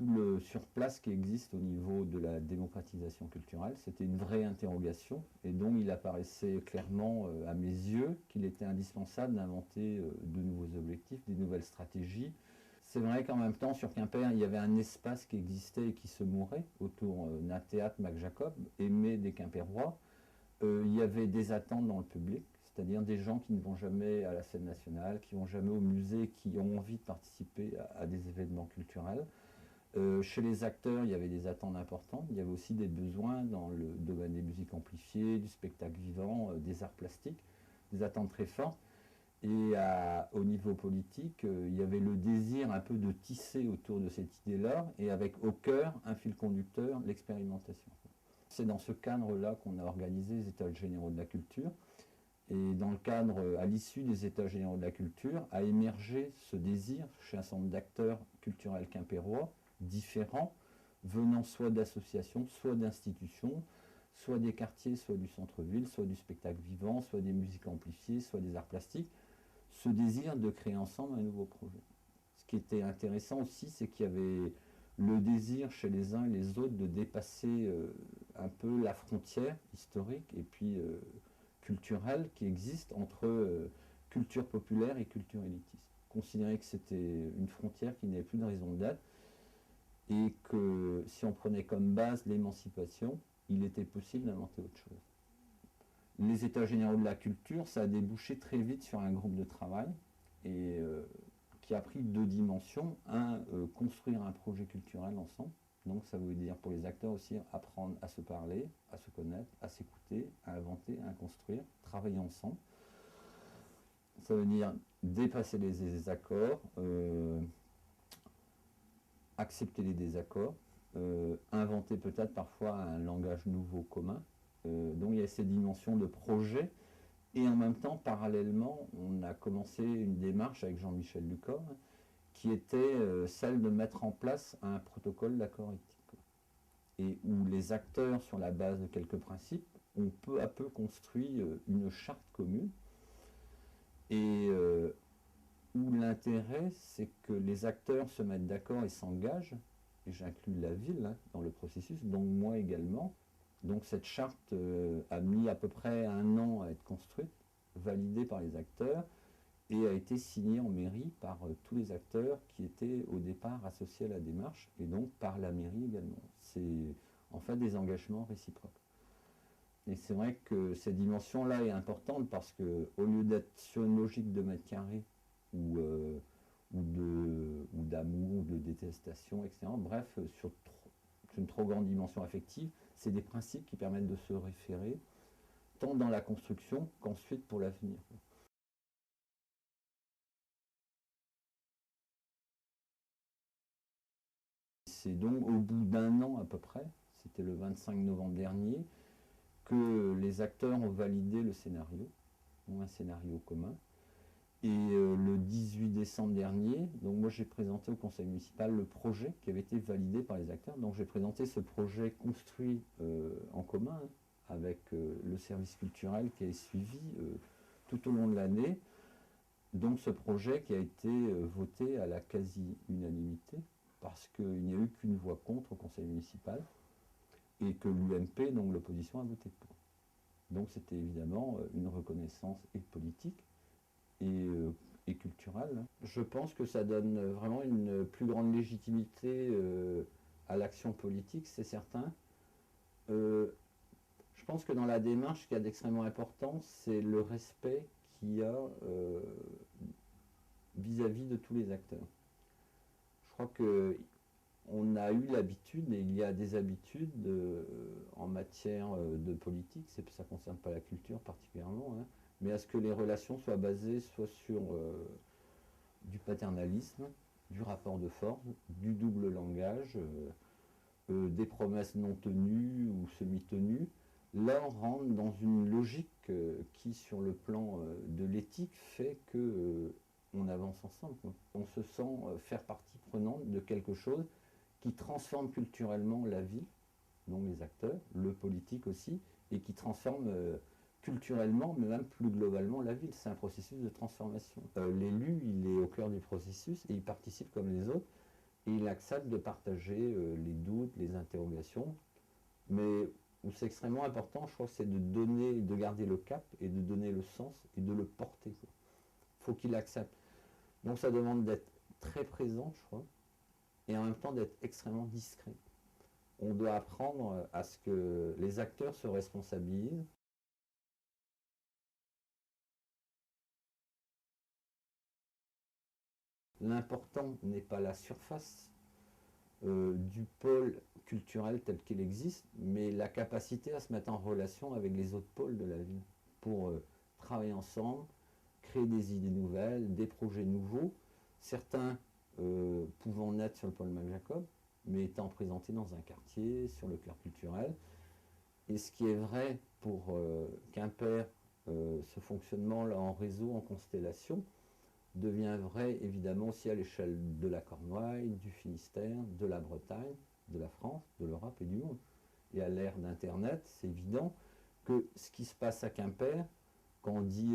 tout le surplace qui existe au niveau de la démocratisation culturelle. C'était une vraie interrogation et donc il apparaissait clairement à mes yeux qu'il était indispensable d'inventer de nouveaux objectifs, des nouvelles stratégies. C'est vrai qu'en même temps, sur Quimper, il y avait un espace qui existait et qui se mourait autour d'un théâtre Mac Jacob, aimé des Quimpérois. Il y avait des attentes dans le public, c'est-à-dire des gens qui ne vont jamais à la scène nationale, qui ne vont jamais au musée, qui ont envie de participer à des événements culturels. Chez les acteurs, il y avait des attentes importantes. Il y avait aussi des besoins dans le domaine des musiques amplifiées, du spectacle vivant, des arts plastiques, des attentes très fortes. Et au niveau politique, il y avait le désir un peu de tisser autour de cette idée-là, et avec au cœur un fil conducteur, l'expérimentation. C'est dans ce cadre-là qu'on a organisé les États généraux de la culture. Et dans le cadre, à l'issue des États généraux de la culture, a émergé ce désir chez un certain nombre d'acteurs culturels quimpérois, différents, venant soit d'associations, soit d'institutions, soit des quartiers, soit du centre-ville, soit du spectacle vivant, soit des musiques amplifiées, soit des arts plastiques, ce désir de créer ensemble un nouveau projet. Ce qui était intéressant aussi, c'est qu'il y avait le désir chez les uns et les autres de dépasser un peu la frontière historique et puis culturelle qui existe entre culture populaire et culture élitiste. Considérer que c'était une frontière qui n'avait plus de raison d'être et que si on prenait comme base l'émancipation, il était possible d'inventer autre chose. Les États généraux de la culture, ça a débouché très vite sur un groupe de travail et qui a pris deux dimensions. Construire un projet culturel ensemble. Donc ça veut dire pour les acteurs aussi apprendre à se parler, à se connaître, à s'écouter, à inventer, à construire, travailler ensemble. Ça veut dire dépasser les désaccords, accepter les désaccords, inventer peut-être parfois un langage nouveau commun. Donc il y a ces dimensions de projet. Et en même temps, parallèlement, on a commencé une démarche avec Jean-Michel Lucor qui était celle de mettre en place un protocole d'accord éthique. Et où les acteurs, sur la base de quelques principes, ont peu à peu construit une charte commune. Et où l'intérêt, c'est que les acteurs se mettent d'accord et s'engagent, et j'inclus la ville dans le processus, donc moi également. Donc cette charte a mis à peu près 1 an à être construite, validée par les acteurs, et a été signée en mairie par tous les acteurs qui étaient au départ associés à la démarche, et donc par la mairie également. C'est en fait des engagements réciproques. Et c'est vrai que cette dimension-là est importante parce que au lieu d'être sur une logique de mètre carré ou d'amour, ou de détestation, etc., bref, sur une trop grande dimension affective, c'est des principes qui permettent de se référer tant dans la construction qu'ensuite pour l'avenir. C'est donc au bout d'1 an à peu près, c'était le 25 novembre dernier, que les acteurs ont validé le scénario, ou un scénario commun. Et le 18 décembre dernier, donc moi j'ai présenté au conseil municipal le projet qui avait été validé par les acteurs. Donc j'ai présenté ce projet construit en commun avec le service culturel qui a suivi tout au long de l'année. Donc ce projet qui a été voté à la quasi-unanimité parce qu'il n'y a eu qu'une voix contre au conseil municipal et que l'UMP, donc l'opposition, a voté pour. Donc c'était évidemment une reconnaissance et politique et culturelle. Je pense que ça donne vraiment une plus grande légitimité à l'action politique, c'est certain. Je pense que dans la démarche, ce qu'il y a d'extrêmement important, c'est le respect qu'il y a vis-à-vis de tous les acteurs. Je crois qu'on a eu l'habitude, et il y a des habitudes en matière de politique, ça ne concerne pas la culture particulièrement, mais à ce que les relations soient basées soit sur du paternalisme, du rapport de force, du double langage, des promesses non tenues ou semi-tenues. Là, on rentre dans une logique qui, sur le plan de l'éthique, fait que on avance ensemble. On se sent faire partie prenante de quelque chose qui transforme culturellement la ville, donc les acteurs, le politique aussi, et qui transforme culturellement, mais même plus globalement, la ville. C'est un processus de transformation. L'élu, il est au cœur du processus et il participe comme les autres. et il accepte de partager les doutes, les interrogations, mais où c'est extrêmement important, je crois que c'est de garder le cap et de donner le sens et de le porter. Il faut qu'il accepte. Donc ça demande d'être très présent, je crois, et en même temps d'être extrêmement discret. On doit apprendre à ce que les acteurs se responsabilisent. L'important n'est pas la surface du pôle culturel tel qu'il existe, mais la capacité à se mettre en relation avec les autres pôles de la ville pour travailler ensemble, créer des idées nouvelles, des projets nouveaux, certains pouvant naître sur le pôle Mac-Jacob, mais étant présentés dans un quartier, sur le cœur culturel. Et ce qui est vrai pour Quimper, ce fonctionnement-là en réseau, en constellation, devient vrai évidemment aussi à l'échelle de la Cornouaille, du Finistère, de la Bretagne, de la France, de l'Europe et du monde. Et à l'ère d'Internet, c'est évident que ce qui se passe à Quimper, quand on dit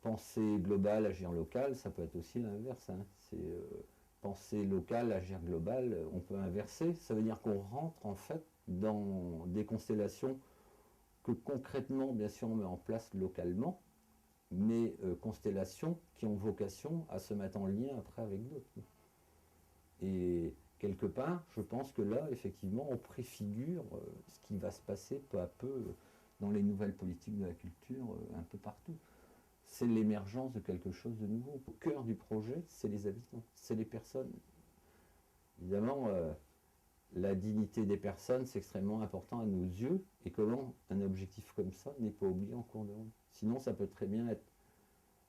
penser global, agir local, ça peut être aussi l'inverse. Hein. C'est penser local, agir global, on peut inverser. Ça veut dire qu'on rentre en fait dans des constellations que concrètement, bien sûr, on met en place localement, mais constellations qui ont vocation à se mettre en lien après avec d'autres. Et quelque part, je pense que là, effectivement, on préfigure ce qui va se passer peu à peu dans les nouvelles politiques de la culture un peu partout. C'est l'émergence de quelque chose de nouveau. Au cœur du projet, c'est les habitants, c'est les personnes. Évidemment, la dignité des personnes, c'est extrêmement important à nos yeux, et comment un objectif comme ça n'est pas oublié en cours de route. Sinon, ça peut très bien être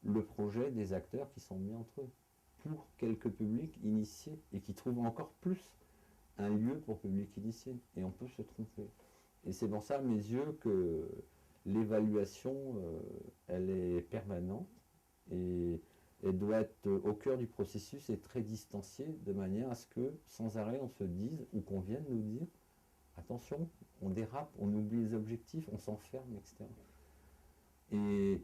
le projet des acteurs qui sont mis entre eux, pour quelques publics initiés, et qui trouvent encore plus un lieu pour public initié. Et on peut se tromper. Et c'est pour ça, à mes yeux, que l'évaluation, elle est permanente, et elle doit être au cœur du processus et très distanciée, de manière à ce que, sans arrêt, on se dise, ou qu'on vienne nous dire, attention, on dérape, on oublie les objectifs, on s'enferme, etc. Et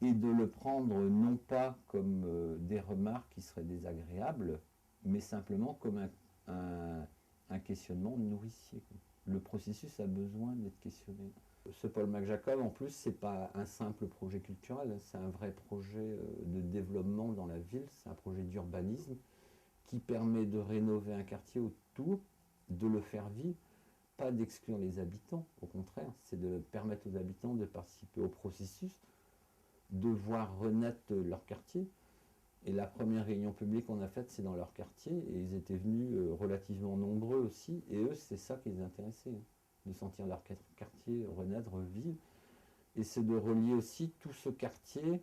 de le prendre non pas comme des remarques qui seraient désagréables, mais simplement comme un questionnement nourricier. Le processus a besoin d'être questionné. Ce Paul Mac-Jacob, en plus, c'est pas un simple projet culturel, c'est un vrai projet de développement dans la ville, c'est un projet d'urbanisme qui permet de rénover un quartier autour, de le faire vivre, pas d'exclure les habitants, au contraire, c'est de permettre aux habitants de participer au processus, de voir renaître leur quartier. Et la première réunion publique qu'on a faite, c'est dans leur quartier, et ils étaient venus relativement nombreux aussi, et eux, c'est ça qui les intéressait, de sentir leur quartier renaître, revivre, et c'est de relier aussi tout ce quartier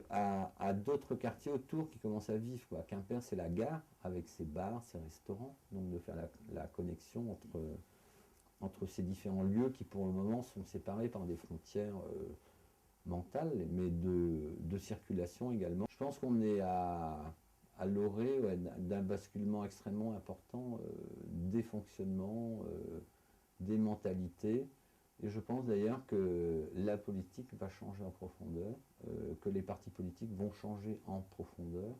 à d'autres quartiers autour qui commencent à vivre. Quoi. Quimper, c'est la gare, avec ses bars, ses restaurants, donc de faire la connexion entre ces différents lieux qui, pour le moment, sont séparés par des frontières mentale, mais de circulation également. Je pense qu'on est à l'orée d'un basculement extrêmement important des fonctionnements, des mentalités. Et je pense d'ailleurs que la politique va changer en profondeur, que les partis politiques vont changer en profondeur,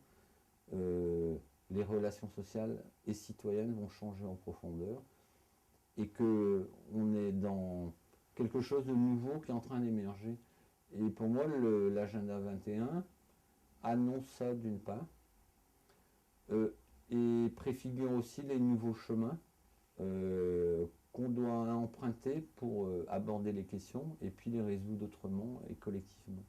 les relations sociales et citoyennes vont changer en profondeur, et qu'on est dans quelque chose de nouveau qui est en train d'émerger. Et pour moi, l'agenda 21 annonce ça d'une part, et préfigure aussi les nouveaux chemins qu'on doit emprunter pour aborder les questions et puis les résoudre autrement et collectivement.